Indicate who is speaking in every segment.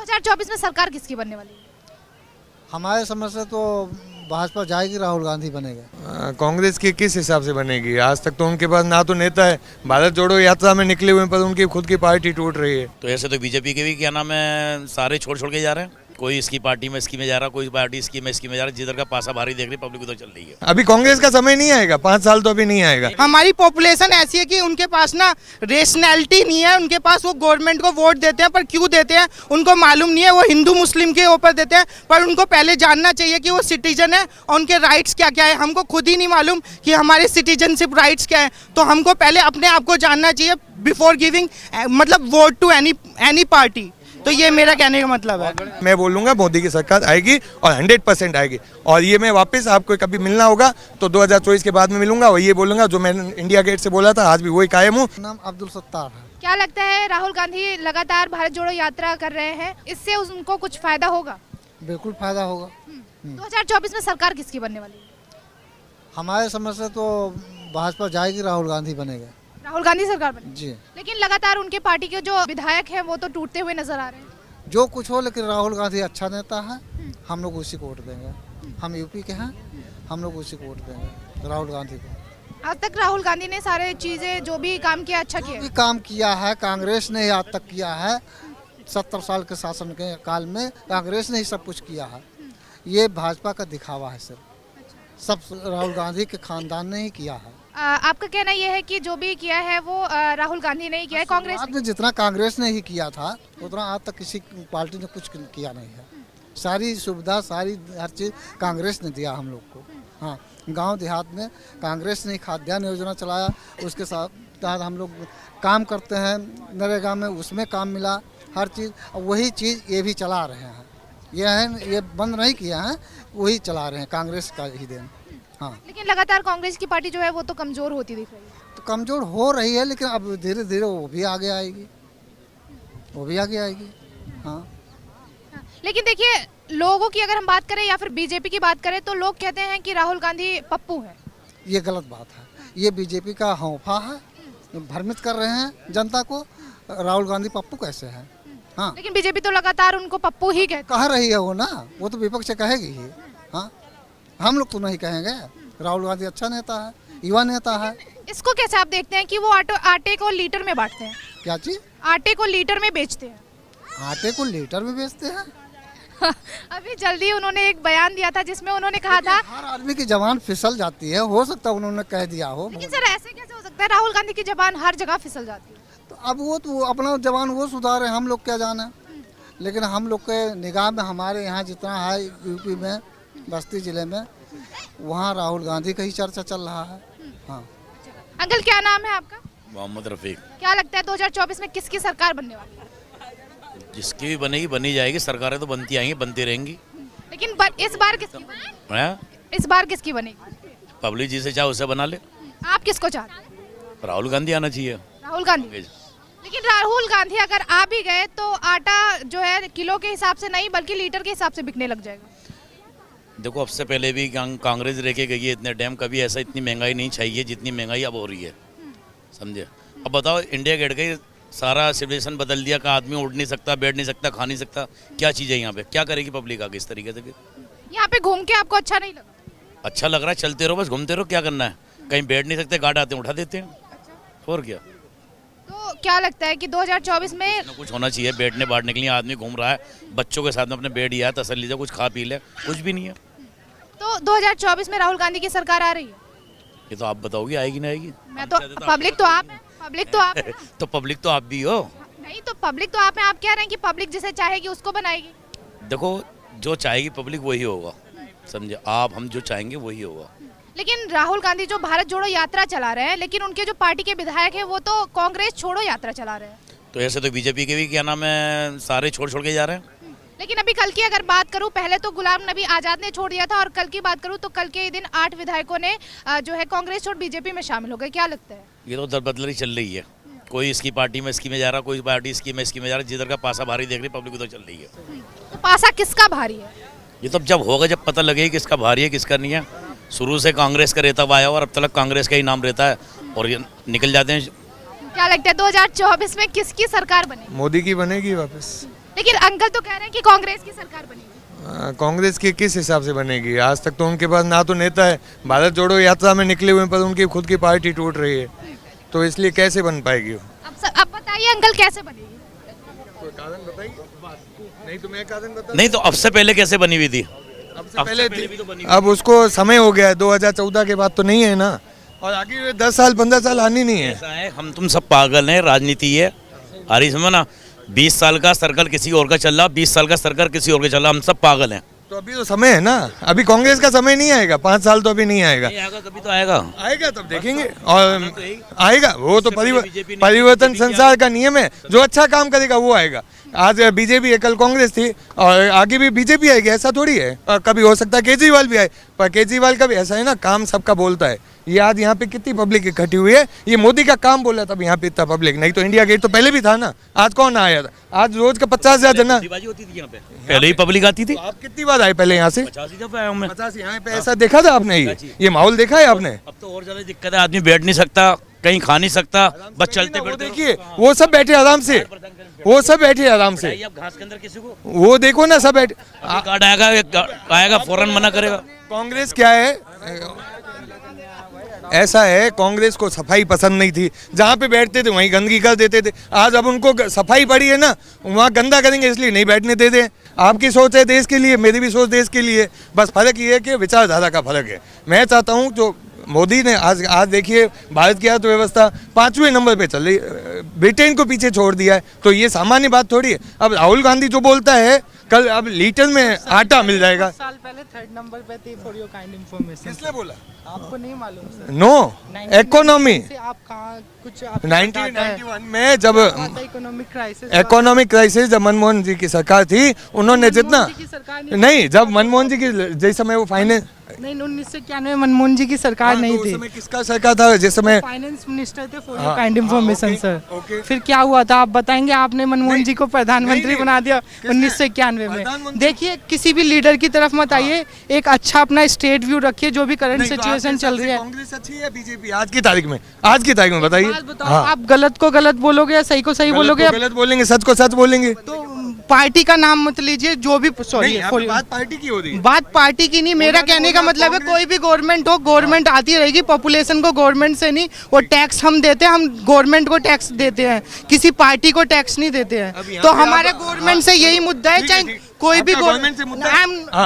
Speaker 1: 2024 में सरकार किसकी बनने वाली है?
Speaker 2: हमारे समझ से तो भाजपा जाएगी, राहुल गांधी बनेगा।
Speaker 3: कांग्रेस की किस हिसाब से बनेगी? आज तक तो उनके पास ना तो नेता है, भारत जोड़ो यात्रा में निकले हुए, पर उनकी खुद की पार्टी टूट रही है।
Speaker 4: तो ऐसे तो बीजेपी के भी क्या नाम है, सारे छोड़ छोड़ के जा रहे हैं। कोई इसकी पार्टी में इसकी में जा रहा, कोई पार्टी इसकी में इसकी में जा रहा, जिधर का पासा भारी देख रही पब्लिक उधर चल रही है।
Speaker 3: अभी कांग्रेस का समय नहीं आएगा, 5 साल तो अभी नहीं आएगा।
Speaker 5: हमारी पॉपुलेशन ऐसी है कि उनके पास ना रेशनैलिटी नहीं है, उनके पास वो गवर्नमेंट को वोट देते हैं पर क्यों देते हैं उनको मालूम नहीं है। वो हिंदू मुस्लिम के ऊपर देते हैं, पर उनको पहले जानना चाहिए कि वो सिटीजन है और उनके राइट्स क्या क्या है। हमको खुद ही नहीं मालूम कि हमारे सिटीजनशिप राइट्स क्या है, तो हमको पहले अपने आप को जानना चाहिए बिफोर गिविंग मतलब वोट टू एनी पार्टी। तो ये मेरा कहने का मतलब है।
Speaker 3: मैं बोलूंगा मोदी की सरकार आएगी और 100% आएगी, और ये मैं वापस आपको कभी मिलना होगा तो 2024 के बाद में मिलूंगा, और ये बोलूंगा जो मैं इंडिया गेट से बोला था, आज भी वही कायम हूँ।
Speaker 2: नाम अब्दुल सत्तार है।
Speaker 1: क्या लगता है राहुल गांधी लगातार भारत जोड़ो यात्रा कर रहे हैं, इससे उनको कुछ फायदा होगा?
Speaker 2: बिल्कुल फायदा होगा।
Speaker 1: 2024 में सरकार किसकी बनने वाली है?
Speaker 2: हमारे समझ से तो भाजपा जाएगी, राहुल गांधी बनेगा।
Speaker 1: राहुल गांधी सरकार बने,
Speaker 2: जी।
Speaker 1: लेकिन लगातार उनके पार्टी के जो विधायक हैं वो तो टूटते हुए नजर आ रहे हैं।
Speaker 2: जो कुछ हो, लेकिन राहुल गांधी अच्छा नेता है, हम लोग उसी को वोट देंगे। हम यूपी के हैं, हम लोग उसी को वोट देंगे, राहुल गांधी को।
Speaker 1: आज तक राहुल गांधी ने सारे चीजें जो भी काम किया अच्छा किया
Speaker 2: भी काम किया है, कांग्रेस ने ही आज तक किया है। 70 साल के शासन के काल में कांग्रेस ने ही सब कुछ किया है। ये भाजपा का दिखावा है सिर्फ, सब राहुल गांधी के खानदान ने ही किया है।
Speaker 1: आपका कहना यह है कि जो भी किया है वो राहुल गांधी ने ही किया है, कांग्रेस
Speaker 2: बाद में जितना कांग्रेस ने ही किया था उतना आज तक किसी पार्टी ने कुछ किया नहीं है। सारी सुविधा, सारी हर चीज़ कांग्रेस ने दिया हम लोग को। हाँ, गांव देहात में कांग्रेस ने खाद्यान्न योजना चलाया, उसके साथ हम लोग काम करते हैं नरेगा में, उसमें काम मिला, हर चीज़। वही चीज़ ये भी चला रहे हैं, ये है, ये बंद नहीं किया है, वही चला रहे हैं, कांग्रेस का ही देन। हाँ,
Speaker 1: लेकिन लगातार कांग्रेस की पार्टी जो है वो तो कमजोर होती दिख रही है।
Speaker 2: तो कमजोर हो रही है, लेकिन अब धीरे धीरे वो भी आगे आएगी, वो भी आगे आएगी। हाँ,
Speaker 1: लेकिन देखिए, लोगों की अगर हम बात करें या फिर बीजेपी की बात करें तो लोग कहते हैं कि राहुल गांधी पप्पू है।
Speaker 2: ये गलत बात है, ये बीजेपी का हौफा है, भ्रमित कर रहे हैं जनता को। राहुल गांधी पप्पू कैसे है? हाँ,
Speaker 1: लेकिन बीजेपी तो लगातार उनको पप्पू ही कहती
Speaker 2: कह रही है वो ना, वो तो विपक्ष कहेगी ही। हाँ, हम लोग तो नहीं कहेंगे। राहुल गांधी अच्छा नेता है, युवा नेता है।
Speaker 1: है। इसको कैसे आप देखते हैं कि वो आटे को लीटर में बांटते हैं?
Speaker 2: क्या चीज?
Speaker 1: आटे को लीटर में बेचते हैं।
Speaker 2: आटे को लीटर में बेचते हैं?
Speaker 1: अभी जल्दी उन्होंने एक बयान दिया था जिसमें उन्होंने कहा था,
Speaker 2: हर आदमी की जबान फिसल जाती है, हो सकता है उन्होंने कह दिया हो।
Speaker 1: लेकिन सर ऐसे कैसे हो सकता है? राहुल गांधी की जबान हर जगह फिसल जाती है।
Speaker 2: तो अब वो तो अपना जबान वो सुधारे, हम लोग क्या जाने। लेकिन हम लोग के निगाह में हमारे यहाँ जितना है यूपी में, बस्ती जिले में, वहाँ राहुल गांधी का ही चर्चा चल रहा है। हाँ।
Speaker 1: अंकल क्या नाम है आपका?
Speaker 4: मोहम्मद रफीक।
Speaker 1: क्या लगता है 2024 में किसकी सरकार बनने वाली है?
Speaker 4: जिसकी भी बनेगी बनी जाएगी, सरकारें तो बनती आएंगी, बनती रहेंगी।
Speaker 1: लेकिन इस बार किसकी बनेगी?
Speaker 4: हैं?
Speaker 1: इस बार किसकी बनेगी?
Speaker 4: पब्लिक जिसे चाहे उसे बना ले।
Speaker 1: आप किसको चाहते हैं?
Speaker 4: राहुल गांधी आना चाहिए।
Speaker 1: राहुल गांधी। लेकिन राहुल गांधी अगर आ भी गए तो आटा जो है किलो के हिसाब से नहीं बल्कि लीटर के हिसाब से बिकने लग जाएगा।
Speaker 4: देखो, अब से पहले भी कांग्रेस रह के गई है इतने टाइम, कभी ऐसा इतनी महंगाई नहीं चाहिए जितनी महंगाई अब हो रही है, समझे। अब बताओ, इंडिया गेट गई, सारा सिविलाइजेशन बदल दिया, का आदमी उठ नहीं सकता, बैठ नहीं सकता, खा नहीं सकता, क्या चीज़ है यहाँ पे? क्या करेगी पब्लिक आगे इस तरीके से?
Speaker 1: यहाँ पे घूम के आपको अच्छा नहीं लगा?
Speaker 4: अच्छा लग रहा है, चलते रहो बस, घूमते रहो, क्या करना है? कहीं बैठ नहीं सकते, गार्ड आते हैं उठा देते हैं, और क्या।
Speaker 1: तो क्या लगता है कि 2024 में
Speaker 4: कुछ होना चाहिए बैठने बैठने के लिए? आदमी घूम रहा है बच्चों के साथ में, अपने बैठ गया तसल्ली से, कुछ खा पी ले, कुछ भी नहीं है।
Speaker 1: तो 2024 में राहुल गांधी की सरकार आ रही है?
Speaker 4: ये तो आप बताओगे आएगी ना आएगी।
Speaker 1: मैं तो, पब्लिक तो आप हैं, पब्लिक तो आप हैं।
Speaker 4: तो पब्लिक तो आप भी हो।
Speaker 1: नहीं तो पब्लिक तो आप हैं, आप कह रहे हैं कि पब्लिक जिसे चाहेगी उसको बनाएगी।
Speaker 4: देखो, जो चाहेगी पब्लिक वही होगा, समझे आप। हम जो चाहेंगे वही होगा।
Speaker 1: लेकिन राहुल गांधी जो भारत जोड़ो यात्रा चला रहे हैं, लेकिन उनके जो पार्टी के विधायक हैं वो तो कांग्रेस छोड़ो यात्रा चला रहे हैं।
Speaker 4: तो ऐसे तो बीजेपी के भी क्या नाम है, सारे छोड़ छोड़ के जा रहे हैं।
Speaker 1: लेकिन अभी कल की अगर बात करूं, पहले तो गुलाम नबी आजाद ने छोड़ दिया था, और कल की बात करूं तो कल के ही दिन 8 विधायकों ने जो है कांग्रेस छोड़ बीजेपी में शामिल हो गए। क्या लगता है?
Speaker 4: ये तो दरबदलरी चल रही है, कोई इसकी पार्टी में इसकी में जा रहा, कोई पार्टी इसकी में इसकी में जा रहा, जिधर का पासा भारी देख रही पब्लिक उधर चल रही है।
Speaker 1: तो पासा किसका भारी है?
Speaker 4: ये तो जब होगा, जब पता लगेगा किसका भारी है किसका नहीं है। शुरू से कांग्रेस का रहता हुआ आया और अब तक कांग्रेस का ही नाम रहता है, और ये निकल जाते हैं।
Speaker 1: क्या लगता है 2024 में किसकी सरकार बनेगी?
Speaker 3: मोदी की बनेगी वापस।
Speaker 1: लेकिन अंकल तो कह रहे हैं कि कांग्रेस की सरकार बनेगी।
Speaker 3: कांग्रेस की किस हिसाब से बनेगी? आज तक तो उनके पास ना तो नेता है, भारत जोड़ो यात्रा में निकले हुए, पर उनकी खुद की पार्टी टूट रही है, तो इसलिए कैसे बन पाएगी वो?
Speaker 1: अब बताइए अंकल कैसे बनेगी?
Speaker 3: कोई कारण बताइए, नहीं तो मैं कारण बता।
Speaker 4: नहीं तो अब से पहले कैसे बनी हुई थी?
Speaker 3: अब से पहले भी तो बनी। अब उसको समय हो गया है, 2014 के बाद तो नहीं है ना, और आगे 10 साल 15 साल आनी नहीं है।
Speaker 4: ऐसा है, हम तुम सब पागल हैं, राजनीति है। आ रही समझ ना, 20 साल का सर्कल किसी और का चल रहा, 20 साल का सर्कल किसी और का चल रहा, हम सब पागल हैं।
Speaker 3: तो अभी तो समय है ना, अभी कांग्रेस का समय नहीं आएगा, 5 साल तो अभी नहीं आएगा।
Speaker 4: नहीं आएगा, कभी तो आएगा।
Speaker 3: आएगा तब देखेंगे, और आएगा वो तो परिवर्तन संसार का नियम है, जो अच्छा काम करेगा वो आएगा। आज बीजेपी है, कल कांग्रेस थी, और आगे भी बीजेपी आएगी, ऐसा थोड़ी है। और कभी हो सकता है केजरीवाल भी आए, पर केजरीवाल का भी ऐसा है ना, काम सबका बोलता है। ये आज यहाँ पे कितनी पब्लिक इकट्ठी हुई है, ये मोदी का काम बोला तब यहाँ पे इतना पब्लिक, नहीं तो इंडिया गेट तो पहले भी था ना। आज कौन आया था? आज रोज का 50,000 जना
Speaker 4: होती थी यहाँ पे, पहले ही पब्लिक आती थी।
Speaker 3: तो आप कितनी बार आए पहले यहाँ से?
Speaker 4: 50 दफा आया हूं मैं।
Speaker 3: 50 यहाँ पे ऐसा देखा था आपने? ये माहौल देखा है आपने?
Speaker 4: अब तो और ज्यादा दिक्कत है, आदमी बैठ नहीं सकता, कहीं खा नहीं सकता, बस चलते
Speaker 3: वो
Speaker 4: फिरते।
Speaker 3: देखिए, वो सब बैठे आराम से, वो सब बैठे आराम से,
Speaker 4: अब घास के अंदर किसी को
Speaker 3: वो देखो ना सब बैठे।
Speaker 4: कार्ड आएगा फौरन मना करेगा।
Speaker 3: कांग्रेस क्या है, ऐसा है, कांग्रेस को सफाई पसंद नहीं थी, जहाँ पे बैठते थे वहीं गंदगी कर देते थे। आज अब उनको सफाई पड़ी है ना, वहाँ गंदा करेंगे, इसलिए नहीं बैठने देते। आपकी सोच है देश के लिए, मेरी भी सोच देश के लिए, बस फर्क ये है कि विचारधारा का फर्क है। मैं चाहता हूँ जो मोदी ने आज देखिए भारत की अर्थव्यवस्था 5वें नंबर पे चल रही, ब्रिटेन को पीछे छोड़ दिया है, तो ये सामान्य बात थोड़ी है। अब राहुल गांधी जो बोलता है, कल अब लीटर में आटा मिल जाएगा।
Speaker 5: साल पहले 3rd नंबर पे थी, फॉर योर काइंड इंफॉर्मेशन।
Speaker 3: किसने बोला?
Speaker 5: आपको नहीं मालूम सर?
Speaker 3: नो, इकोनॉमी
Speaker 5: आप कहाँ कुछ
Speaker 3: 1991 में जब
Speaker 5: इकोनॉमिक क्राइसिस
Speaker 3: जब मनमोहन जी की सरकार थी, उन्होंने जितना नहीं, जब मनमोहन जी की जिस समय वो फाइनेंस
Speaker 5: नहीं 1991 मनमोहन जी की सरकार नहीं
Speaker 3: तो
Speaker 5: थी,
Speaker 3: उस समय किसका सरकार था जिस समय?
Speaker 5: फाइनेंस मिनिस्टर थे, for your kind information sir. फिर क्या हुआ था आप बताएंगे? आपने मनमोहन जी को प्रधानमंत्री बना दिया 1991 में। देखिए किसी भी लीडर की तरफ मत आइए, एक अच्छा अपना स्टेट व्यू रखिए, जो भी करंट सिचुएशन चल रही है।
Speaker 3: कांग्रेस अच्छी है बीजेपी आज की तारीख में? आज की तारीख में बताइए।
Speaker 5: आप गलत को गलत बोलोगे या सही को सही बोलोगे?
Speaker 3: गलत बोलेंगे, सच को सच बोलेंगे।
Speaker 5: तो पार्टी का नाम मत लीजिए, जो भी सॉरी
Speaker 3: बात पार्टी की हो रही है।
Speaker 5: बात पार्टी की नहीं, मेरा कहने का मतलब है कोई भी गवर्नमेंट हो, गवर्नमेंट आती रहेगी, पॉपुलेशन को गवर्नमेंट से नहीं, वो टैक्स हम देते हैं, हम गवर्नमेंट को टैक्स देते हैं, किसी पार्टी को टैक्स नहीं देते हैं। तो हमारे गवर्नमेंट से यही मुद्दा है, चाहे कोई भी गवर्नमेंट से,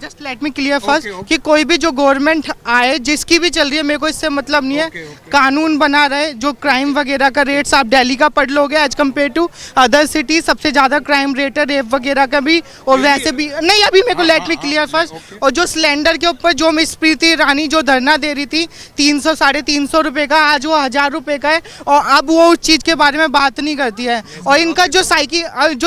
Speaker 5: just let me clear first कि कोई भी जो गवर्नमेंट आए, जिसकी भी चल रही है, मेरे को इससे मतलब नहीं है। कानून बना रहे, जो क्राइम वगैरह का रेट्स आप दिल्ली का पढ़ लोगे as compare to other city, सबसे ज्यादा क्राइम रेट है, रेप वगैरह का भी, और वैसे भी नहीं। अभी मेरे को लेट मी क्लियर फर्स्ट। और जो सिलेंडर के ऊपर जो मिस प्रीति रानी जो धरना दे रही थी 300 350 रुपए का, आज वो 1000 रुपए का है, और अब वो उस चीज के बारे में बात नहीं करती है। और इनका जो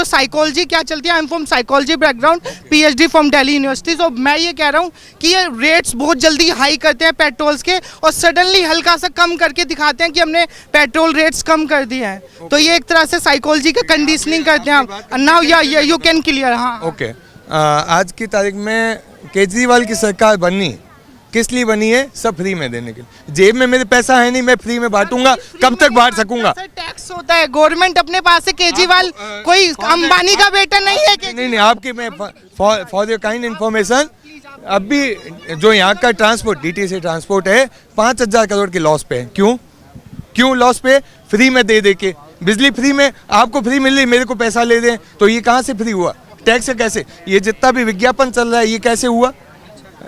Speaker 5: साइकोलॉजी क्या चलती है, I am from psychology background, PhD from Delhi university. तो मैं ये कह रहा हूँ कि ये रेट्स बहुत जल्दी हाई करते हैं पेट्रोल्स के, और सडनली हल्का सा कम करके दिखाते हैं कि हमने पेट्रोल रेट्स कम कर दिए हैं। तो ये एक तरह से साइकोलॉजी का कंडीशनिंग करते हैं आप। Now you can clear. हाँ
Speaker 3: ओके, आज की तारीख में केजरीवाल की सरकार बनी किस लिए बनी है? सब फ्री में देने के लिए। जेब में मेरे पैसा है नहीं, मैं फ्री में बांटूंगा, कब तक बांट सकूंगा?
Speaker 5: टैक्स होता है, गवर्नमेंट अपने पास है। केजरीवाल कोई अंबानी का बेटा नहीं है।
Speaker 3: नहीं, आपकी मैं फॉर योर काइंड इन्फॉर्मेशन, अभी जो यहाँ का ट्रांसपोर्ट DTC ट्रांसपोर्ट है 5000 करोड़ के लॉस पे है। क्यों लॉस पे? फ्री में दे के। बिजली फ्री में आपको फ्री मिल रही, मेरे को पैसा ले दें, तो ये कहाँ से फ्री हुआ? टैक्स से कैसे? ये जितना भी विज्ञापन चल रहा है, ये कैसे हुआ?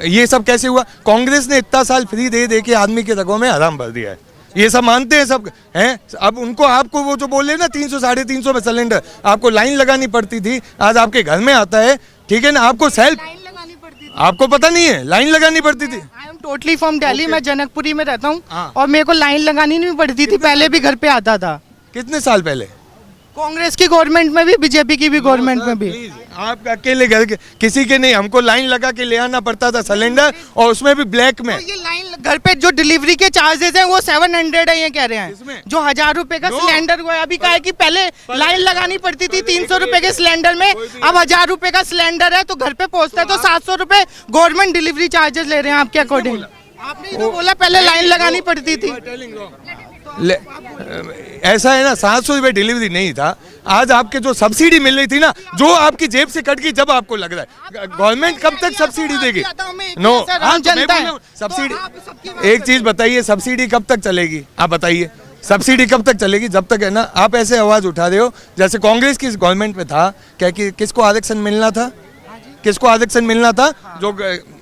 Speaker 3: ये सब कैसे हुआ? कांग्रेस ने इतना साल फ्री दे के आदमी के रगों में हराम भर दिया है। ये सब मानते हैं सब हैं। अब उनको, आपको वो जो बोल रहे ना 300 350 में सिलेंडर, आपको लाइन लगानी पड़ती थी, आज आपके घर में आता है, ठीक है ना? आपको सेल्फ, आपको पता नहीं है, लाइन लगानी पड़ती थी।
Speaker 5: I am totally from Delhi, मैं जनकपुरी में रहता हूँ, और मेरे को लाइन लगानी नहीं पड़ती थी, पहले भी घर पे आता था।
Speaker 3: कितने साल पहले?
Speaker 5: कांग्रेस की गवर्नमेंट में भी, बीजेपी की भी गवर्नमेंट में भी।
Speaker 3: आप अकेले घर के किसी के नहीं, हमको लाइन लगा के ले आना पड़ता था सिलेंडर, और उसमें भी ब्लैक में।
Speaker 5: तो ये लाइन घर पे जो डिलीवरी के चार्जेस हैं वो 700 है, ये कह रहे हैं। जो 1000 रुपए का सिलेंडर हुआ है, अभी कहा है कि पहले लाइन लगानी पड़ती थी 300 रुपए के सिलेंडर में, अब 1000 रुपए का सिलेंडर है, तो घर पे पहुंचता है तो 700 रुपए गवर्नमेंट डिलीवरी चार्जेस ले रहे हैं आपके अकॉर्डिंग। आपने तो बोला पहले लाइन लगानी पड़ती थी। तो
Speaker 3: ऐसा है ना, 700 रुपये डिलीवरी नहीं था, आज आपके जो सब्सिडी मिल रही थी ना, जो आपकी जेब से कट गई, जब आपको लग रहा है गवर्नमेंट कब तक सब्सिडी देगी? नो, सब्सिडी, एक चीज बताइए, सब्सिडी कब तक चलेगी? आप बताइए, सब्सिडी कब तक चलेगी? जब तक है ना आप ऐसे आवाज उठा रहे हो जैसे कांग्रेस की गवर्नमेंट में था क्या कि किसको आरक्षण मिलना था, किसको आरक्षण मिलना था? जो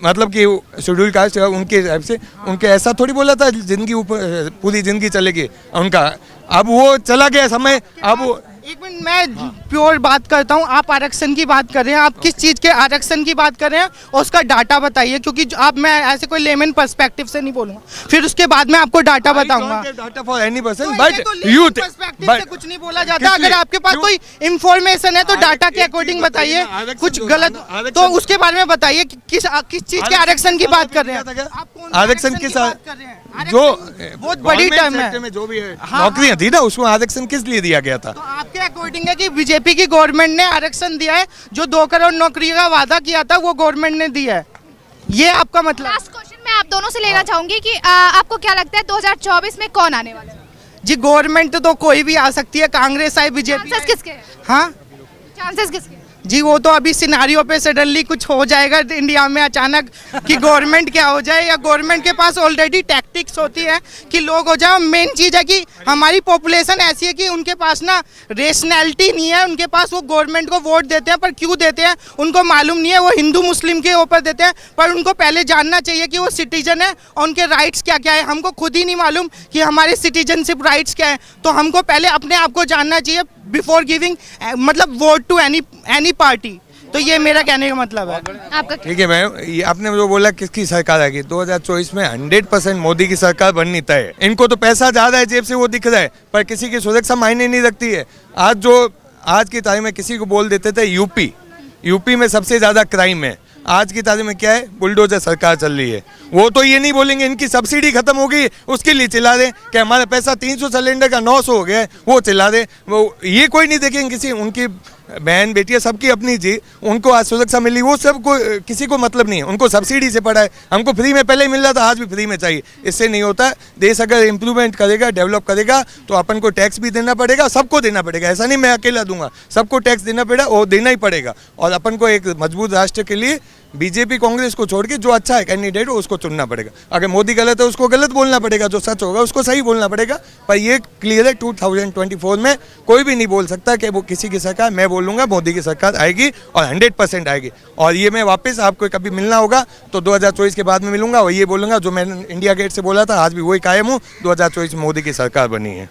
Speaker 3: मतलब कि शेड्यूल कास्ट उनके हिसाब से, उनके ऐसा थोड़ी बोला था जिंदगी ऊपर पूरी जिंदगी चलेगी उनका। अब वो चला गया समय। अब
Speaker 5: एक मिनट, मैं प्योर बात करता हूँ। आप आरक्षण की बात कर रहे हैं, आप किस चीज़ के आरक्षण की बात कर रहे हैं और उसका डाटा बताइए, क्योंकि आप, मैं ऐसे कोई लेमन पर्सपेक्टिव से नहीं बोलूँगा, फिर उसके बाद मैं आपको डाटा बताऊंगा।
Speaker 3: Data for any person,
Speaker 5: but youth perspective से कुछ नहीं बोला जाता। अगर आपके पास कोई इंफॉर्मेशन है तो डाटा के अकॉर्डिंग बताइए, कुछ गलत तो उसके बारे में बताइए किस चीज़ के आरक्षण की बात कर रहे हैं?
Speaker 3: आरक्षण किस, जो
Speaker 5: बहुत बड़ी टर्म है
Speaker 3: में जो भी नौकरियां थी ना, उसमें आरक्षण किस लिए दिया गया था?
Speaker 5: तो आपके अकॉर्डिंग है कि बीजेपी की गवर्नमेंट ने आरक्षण दिया है, जो 2 करोड़ नौकरी का वादा किया था वो गवर्नमेंट ने दिया है, ये आपका मतलब?
Speaker 1: लास्ट क्वेश्चन मैं आप दोनों से लेना चाहूंगी कि आपको क्या लगता है 2024 में कौन आने वाला है?
Speaker 5: जी, गवर्नमेंट तो कोई भी आ सकती है, कांग्रेस आए, बीजेपी।
Speaker 1: चांसेस किसके हैं?
Speaker 5: हाँ
Speaker 1: चांसेस किसके?
Speaker 5: जी, वो तो अभी सिनारियो पे सडनली कुछ हो जाएगा इंडिया में अचानक कि गवर्नमेंट क्या हो जाए, या गवर्नमेंट के पास ऑलरेडी टैक्टिक्स होती है कि लोग हो जाए। मेन चीज़ है कि हमारी पॉपुलेशन ऐसी है कि उनके पास ना रेशनैलिटी नहीं है, उनके पास वो गवर्नमेंट को वोट देते हैं, पर क्यों देते हैं उनको मालूम नहीं है। वो हिंदू मुस्लिम के ऊपर देते हैं, पर उनको पहले जानना चाहिए कि वो सिटीजन है और उनके राइट्स क्या क्या है। हमको खुद ही नहीं मालूम कि हमारे सिटीजनशिप राइट्स क्या है, तो हमको पहले अपने आप को जानना चाहिए बिफोर गिविंग मतलब वोट टू एनी पार्टी। तो ये मेरा कहने का मतलब है।
Speaker 1: आपका
Speaker 3: ठीक है मैम, ये आपने जो बोला किसकी सरकार आएगी, 2024 में 100% मोदी की सरकार बननी तय है। इनको तो पैसा ज्यादा है जेब से, वो दिख रहा है, पर किसी की सुरक्षा मायने नहीं रखती है। आज की तारीख में किसी को बोल देते थे यूपी में सबसे ज्यादा क्राइम है, आज की तारीख में क्या है, बुलडोजर सरकार चल रही है। वो तो ये नहीं बोलेंगे इनकी सब्सिडी खत्म हो गई, उसके लिए चिल्ला दें कि हमारा पैसा 300 सिलेंडर का 900 हो गया है, वो चिल्ला दें। वो ये कोई नहीं देखेंगे, किसी उनकी बहन बेटियां सबकी अपनी जी, उनको आज सुरक्षा मिली, वो सब को किसी को मतलब नहीं है, उनको सब्सिडी से पड़ा है। हमको फ्री में पहले ही मिल रहा था, आज भी फ्री में चाहिए, इससे नहीं होता। देश अगर इम्प्रूवमेंट करेगा, डेवलप करेगा, तो अपन को टैक्स भी देना पड़ेगा, सबको देना पड़ेगा। ऐसा नहीं मैं अकेला दूंगा, सबको टैक्स देना पड़ेगा और देना ही पड़ेगा। और अपन को एक मजबूत राष्ट्र के लिए बीजेपी कांग्रेस को छोड़ के जो अच्छा है कैंडिडेट उसको चुनना पड़ेगा। अगर मोदी गलत है उसको गलत बोलना पड़ेगा, जो सच होगा उसको सही बोलना पड़ेगा। पर ये क्लियर है 2024 में कोई भी नहीं बोल सकता कि वो किसी की सरकार, मैं बोलूँगा मोदी की सरकार आएगी और 100% आएगी। और ये मैं वापस आपको कभी मिलना होगा तो 2024 के बाद में मिलूंगा और ये बोलूँगा जो मैंने इंडिया गेट से बोला था, आज भी वही कायम हूँ, 2024 में मोदी की सरकार बनी है।